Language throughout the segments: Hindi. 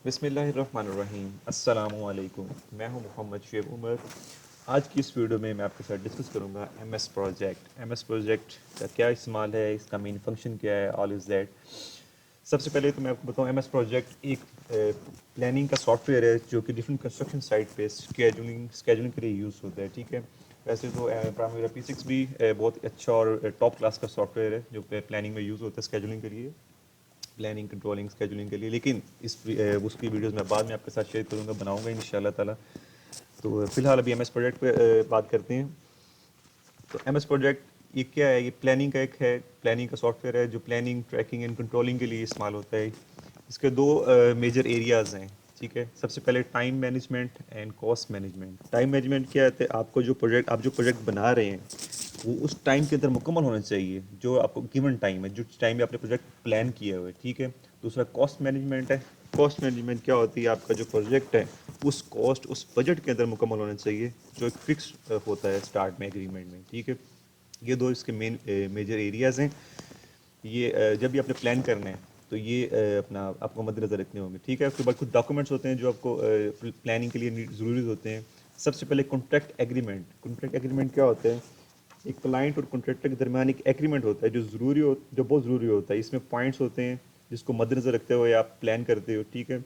बिस्मिल्लाहिर्रहमानिर्रहीम अस्सलामुअलैकुम। मैं हूं मोहम्मद शुएब उमर। आज की इस वीडियो में मैं आपके साथ डिस्कस करूंगा एमएस प्रोजेक्ट। एमएस प्रोजेक्ट का क्या इस्तेमाल है, इसका मेन फंक्शन क्या है, ऑल इज़ दैट। सबसे पहले तो मैं आपको बताऊं, एमएस प्रोजेक्ट एक प्लानिंग का सॉफ्टवेयर है जो कि डिफरेंट कंस्ट्रक्शन साइट पे स्केजुलिंग के लिए यूज़ होता है। ठीक है, वैसे तो प्राइमरी P6 भी बहुत अच्छा और टॉप क्लास का सॉफ्टवेयर है जो प्लानिंग में यूज़ होता है, स्केजुलिंग के लिए, प्लानिंग कंट्रोलिंग स्केजुलिंग के लिए। लेकिन उसकी वीडियोस मैं बाद में आपके साथ शेयर करूंगा, बनाऊंगा इंशाल्लाह ताला। तो फिलहाल अभी एमएस प्रोजेक्ट पे बात करते हैं। तो एमएस प्रोजेक्ट ये क्या है? ये प्लानिंग का एक है, प्लानिंग का सॉफ्टवेयर है जो प्लानिंग ट्रैकिंग एंड कंट्रोलिंग के लिए इस्तेमाल होता है। इसके दो मेजर एरियाज़ हैं। ठीक है, सबसे पहले time management and cost management. Time management क्या है? आपको जो प्रोजेक्ट बना रहे हैं वो उस टाइम के अंदर मुकम्मल होना चाहिए जो आपको गिवन टाइम है, जो टाइम में आपने प्रोजेक्ट प्लान किया हुआ है। ठीक है, दूसरा कॉस्ट मैनेजमेंट है। कॉस्ट मैनेजमेंट क्या होती है? आपका जो प्रोजेक्ट है उस कॉस्ट, उस बजट के अंदर मुकम्मल होना चाहिए जो एक फिक्स होता है स्टार्ट में एग्रीमेंट में। ठीक है, ये दो इसके मेन मेजर एरियाज़ हैं। ये जब भी आपने प्लान करना है तो ये अपना आपको मद्देनज़र रखने होंगे। ठीक है, उसके बाद कुछ डॉक्यूमेंट्स होते हैं जो आपको प्लानिंग के लिए ज़रूरी होते हैं। सबसे पहले कॉन्ट्रैक्ट एग्रीमेंट। कॉन्ट्रैक्ट एग्रीमेंट क्या होता है? एक क्लाइंट और कॉन्ट्रैक्टर के दरमियान एक एग्रीमेंट होता है जो बहुत ज़रूरी होता है। इसमें पॉइंट्स होते हैं जिसको मद्देनज़र रखते हुए आप प्लान करते हो। ठीक है,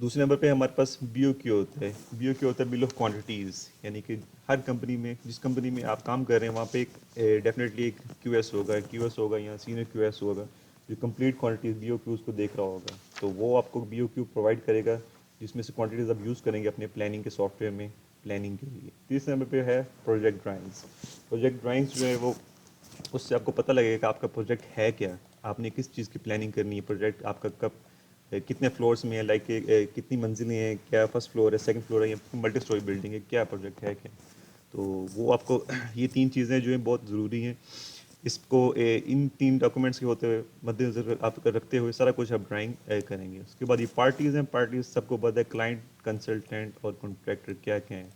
दूसरे नंबर पे हमारे पास BOQ होता है। BOQ होता है बिल ऑफ क्वांटिटीज़, यानी कि हर कंपनी में, जिस कंपनी में आप काम कर रहे हैं वहाँ पे एक डेफिनेटली एक QS होगा या सीनियर QS होगा जो कंप्लीट क्वांटिटीज़ BOQs को देख रहा होगा। तो वो आपको BOQ प्रोवाइड करेगा जिसमें से क्वांटिटीज़ आप यूज़ करेंगे अपने प्लानिंग के सॉफ्टवेयर में प्लानिंग के लिए। तीसरे नंबर पे है प्रोजेक्ट ड्राइंग्स। प्रोजेक्ट ड्राइंग्स जो है वो, उससे आपको पता लगेगा कि आपका प्रोजेक्ट है क्या, आपने किस चीज़ की प्लानिंग करनी है, प्रोजेक्ट आपका कब कितने फ्लोर्स में है, लाइक कितनी मंजिलें हैं, क्या फर्स्ट फ्लोर है, सेकंड फ्लोर है या मल्टी स्टोरी बिल्डिंग है, क्या प्रोजेक्ट है क्या। तो वो आपको ये तीन चीज़ें जो हैं बहुत ज़रूरी हैं। इसको इन तीन डॉक्यूमेंट्स के होते हुए मद्देनजर आप रखते हुए सारा कुछ आप ड्राइंग करेंगे। उसके बाद ये पार्टीज़ हैं। पार्टीज़ सबको पता है, क्लाइंट, कंसल्टेंट और कॉन्ट्रैक्टर क्या क्या हैं।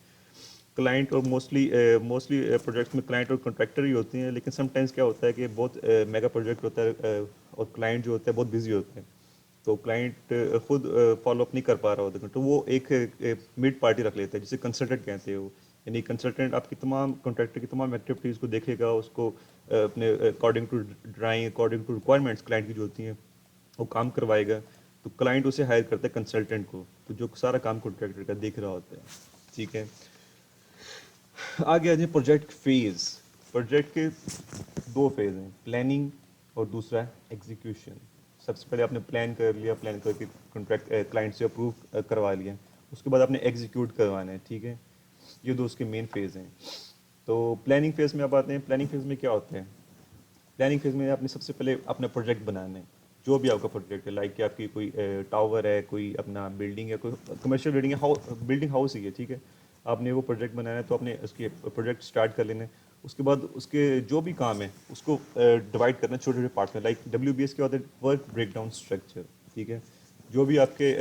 क्लाइंट और मोस्टली प्रोजेक्ट्स में क्लाइंट और कॉन्ट्रैक्टर ही होते हैं, लेकिन समटाइम्स क्या होता है कि बहुत मेगा प्रोजेक्ट होता है और क्लाइंट जो होता है बहुत बिजी होते हैं, तो क्लाइंट खुद फॉलो अप नहीं कर पा रहा होता, तो वो एक मिड पार्टी रख लेता है जिसे कंसल्टेंट कहते हैं। वो यानी कंसल्टेंट आपकी तमाम कॉन्ट्रैक्टर की तमाम एक्टिविटीज़ को देखेगा, उसको अपने according to drawing, according to requirements client की जो होती हैं वो काम करवाएगा। तो क्लाइंट उसे हायर करता है कंसल्टेंट को, तो जो सारा काम कॉन्ट्रैक्टर का देख रहा होता है। ठीक है, आगे आ जाए प्रोजेक्ट फेज। प्रोजेक्ट के दो फेज हैं, प्लानिंग और दूसरा एग्जीक्यूशन। सबसे पहले आपने प्लान कर लिया, प्लान करके कॉन्ट्रैक्ट क्लाइंट से अप्रूव करवा लिया, उसके बाद आपने एग्जीक्यूट करवाना है। ठीक है, ये दो उसके मेन फेज हैं। तो प्लानिंग फेज में आप आते हैं। प्लानिंग फेज में क्या होता है? प्लानिंग फेज में आपने सबसे पहले अपना प्रोजेक्ट बनाना है, जो भी आपका प्रोजेक्ट है, लाइक कि आपकी कोई टावर है, कोई अपना बिल्डिंग है, कोई कमर्शियल बिल्डिंग है, बिल्डिंग हाउस ही है। ठीक है, आपने वो प्रोजेक्ट बनाना है तो आपने उसके प्रोजेक्ट स्टार्ट कर लेना है। उसके बाद उसके जो भी काम है उसको डिवाइड करना है छोटे छोटे पार्ट में। लाइक WBS क्या होता है? Work break down structure. ठीक है, जो भी आपके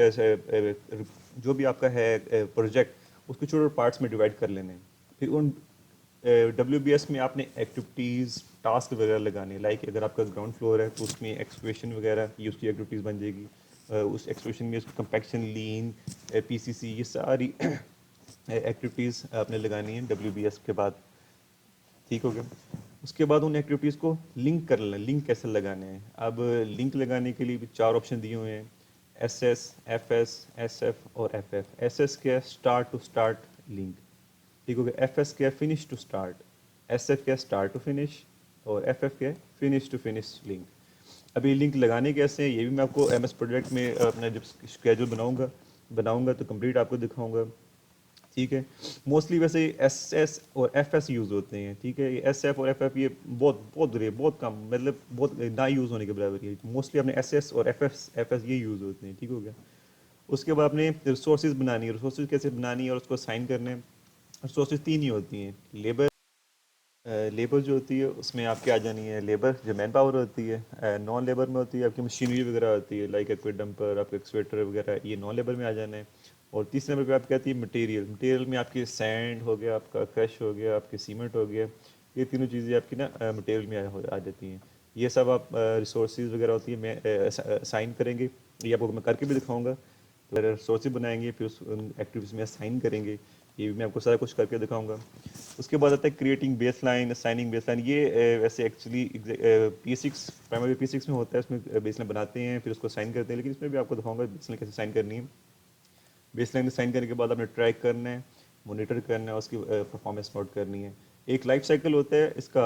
जो भी आपका है प्रोजेक्ट, उसके छोटे छोटे पार्ट्स में डिवाइड कर लेने हैं। फिर उन WBS में आपने एक्टिविटीज़, टास्क वगैरह लगाने, लाइक अगर आपका ग्राउंड फ्लोर है तो उसमें एक्सक्वेशन वगैरह की उसकी एक्टिविटीज़ बन जाएगी। उस एक्सक्वेशन में उसकी कंपैक्शन, लीन, PCC, ये सारी एक्टिविटीज़ आपने लगानी है WBS के बाद। ठीक हो गया, उसके बाद उन एक्टिविटीज़ को लिंक कर लेना। लिंक कैसे लगाने हैं? अब लिंक लगाने के लिए भी चार ऑप्शन दिए हुए हैं, SS, FS, SF और FF। SS क्या है? Start to start link. ठीक हो गया, FS क्या है? Finish to start. SF क्या है? Start to finish. और FF क्या है? Finish to finish link. अभी लिंक लगाने कैसे हैं ये भी मैं आपको MS प्रोजेक्ट में अपना जब स्केड्यूल बनाऊंगा तो कंप्लीट आपको दिखाऊंगा। ठीक है, मोस्टली वैसे SS और FS यूज़ होते हैं। ठीक है, ये SF और FF ये बहुत बहुत रेयर, बहुत कम, मतलब बहुत ना यूज़ होने के बराबर है। मोस्टली अपने SS और FS ये यूज़ होते हैं। ठीक हो गया, उसके बाद आपने रिसोर्सेज बनानी है। रिसोर्सेज कैसे बनानी है और उसको असाइन करने हैं? रिसोर्सेज तीन ही होती हैं। लेबर, लेबर जो होती है उसमें आपकी आ जानी है लेबर जो मैन पावर होती है। नॉन लेबर में होती है आपकी मशीनरी वगैरह होती है, लाइक कोई डंपर, आपके एक्सवेटर वगैरह, ये नॉन लेबर में आ जाना है। और तीसरे नंबर पे आपकी आती है मटेरियल। मटेरियल में आपकी सैंड हो गया, आपका क्रश हो गया, आपके सीमेंट हो गया, ये तीनों चीज़ें आपकी ना मटेरियल में आ जाती हैं। ये सब आप रिसोर्सेज वगैरह होती है मैं असाइन करेंगे ये आपको मैं करके भी दिखाऊंगा। तो रिसोर्सेज बनाएंगे, फिर उस एक्टिविटीज़ में असाइन करेंगे, ये भी मैं आपको सारा कुछ करके दिखाऊंगा। उसके बाद आता है creating base line, assigning base line. ये वैसे एक्चुअली P6 प्राइमरी P6 में होता है, उसमें बेस लाइन बनाते हैं फिर उसको साइन करते हैं, लेकिन इसमें भी आपको दिखाऊंगा बेस लाइन कैसे साइन करनी है। बेस लाइन साइन करने के बाद आपने ट्रैक करना है, मॉनिटर करना है, उसकी परफॉर्मेंस नोट करनी है। एक लाइफ साइकिल होता है इसका,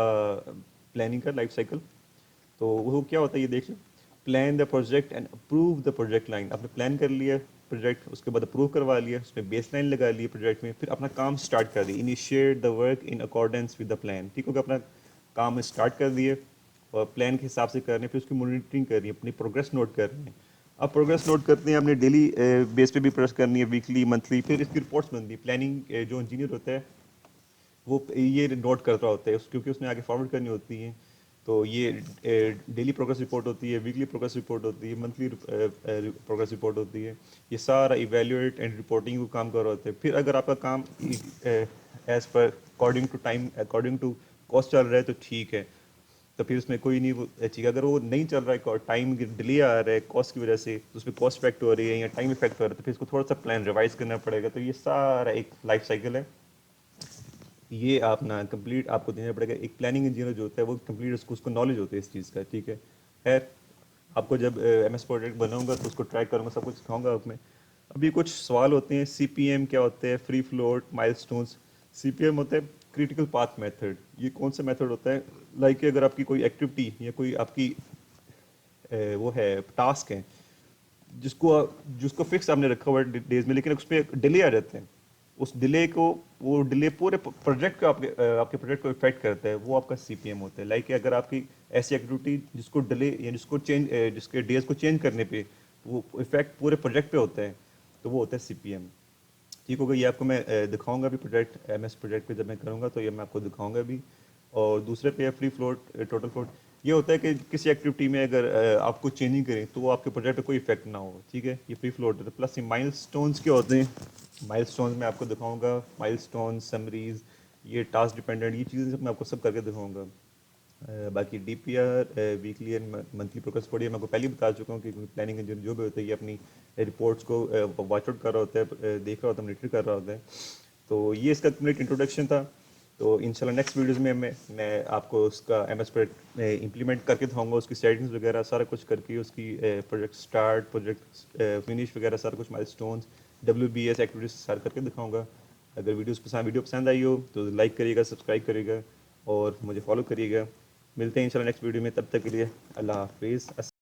प्लानिंग का लाइफ साइकिल। तो वो क्या होता है ये देखिए, plan the project and approve the project line. आपने प्लान कर लिया प्रोजेक्ट, उसके बाद अप्रूव करवा लिया, उसमें बेस लाइन लगा ली प्रोजेक्ट में, फिर अपना काम स्टार्ट कर दिया। Initiate the work in accordance with the plan. ठीक होगा, अपना काम स्टार्ट कर दिए और प्लान के हिसाब से कर रहे हैं, फिर उसकी मॉनिटरिंग करनी है, अपनी प्रोग्रेस नोट कर रहे हैं। अब प्रोग्रेस नोट करते हैं, आपने डेली बेस पे भी प्रोग्रेस करनी है, वीकली, मंथली, फिर इसकी रिपोर्ट्स बनती है। प्लानिंग जो इंजीनियर होता है वो ये नोट कर रहा होता है क्योंकि उसने आगे फॉरवर्ड करनी होती है। तो ये डेली प्रोग्रेस रिपोर्ट होती है, वीकली प्रोग्रेस रिपोर्ट होती है, मंथली प्रोग्रेस रिपोर्ट होती है। ये सारा इवेल्युएट एंड रिपोर्टिंग को काम कर रहा होता है। फिर अगर आपका काम as per according to time, according to cost चल रहा है तो ठीक है, तो फिर उसमें कोई नहीं वो चाहिए। अगर वो नहीं चल रहा है, टाइम डिले आ रहा है कॉस्ट की वजह से, तो उसमें कॉस्ट इफेक्ट हो रही है या टाइम इफेक्ट हो रहा है, तो फिर इसको थोड़ा सा प्लान रिवाइज करना पड़ेगा। तो ये सारा एक लाइफ साइकिल है। ये आप ना कंप्लीट आपको देना पड़ेगा। एक प्लानिंग इंजीनियर जो होता है वो कंप्लीट उसको नॉलेज होती है इस चीज़ का। ठीक है, खैर आपको जब MS प्रोजेक्ट बनाऊंगा तो उसको ट्राई करूंगा, सब कुछ सिखाऊंगा आपमें। अभी कुछ सवाल होते हैं, CPM क्या होते हैं, फ्री फ्लोट, माइलस्टोन्स। CPM होता है क्रिटिकल पाथ मेथड। ये कौन सा मेथड होता है, लाइक अगर आपकी कोई एक्टिविटी या कोई आपकी वो है टास्क है जिसको जिसको फिक्स आपने रखा हुआ है डेज में, लेकिन उस पर डिले आ जाते हैं। उस डिले को, वो डिले पूरे प्रोजेक्ट को आपके प्रोजेक्ट को इफेक्ट करता है, वो आपका CPM होता है। लाइक अगर आपकी ऐसी एक्टिविटी जिसको डिले या जिसको चेंज, जिसके डेज को चेंज करने पे वो इफेक्ट पूरे प्रोजेक्ट पे होता है, तो वो होता है CPM। ठीक होगा, ये आपको मैं दिखाऊंगा भी प्रोजेक्ट, MS प्रोजेक्ट पे जब मैं करूँगा तो ये मैं आपको दिखाऊंगा भी। और दूसरे पे है फ्री फ्लोट, टोटल फ्लोट। ये होता है कि किसी एक्टिविटी में अगर आपको चेंजिंग करें तो वो आपके प्रोजेक्ट पे कोई इफेक्ट ना हो। ठीक है, ये फ्री फ्लोट है। प्लस ये माइलस्टोन्स क्या होते हैं, माइलस्टोन्स मैं आपको दिखाऊंगा। माइलस्टोन समरीज, ये टास्क डिपेंडेंट, ये चीज़ें सब मैं आपको सब करके दिखाऊंगा। बाकी DPR, weekly and monthly progress report, ये मैं आपको पहले ही बता चुका हूँ कि प्लानिंग इंजीनियर जो भी होता है ये अपनी रिपोर्ट्स को वॉच आउट कर रहा होता है, देख रहा होता है, मॉनिटर कर रहा होता है। तो ये इसका कंप्लीट इंट्रोडक्शन था। तो इंशाल्लाह नेक्स्ट वीडियोज़ में मैं आपको उसका MS प्रोजेक्ट इम्प्लीमेंट करके दिखाऊंगा, उसकी सेटिंग्स वगैरह सारा कुछ करके, उसकी प्रोजेक्ट स्टार्ट, प्रोजेक्ट फिनिश वगैरह सारा कुछ, माइलस्टोन्स, WBS एक्टिविटीज सारा करके दिखाऊंगा। अगर वीडियो पसंद आई हो तो लाइक करिएगा, सब्सक्राइब करिएगा और मुझे फॉलो करिएगा। मिलते हैं इंशाल्लाह नेक्स्ट वीडियो में, तब तक के लिए अल्लाह हाफिज़।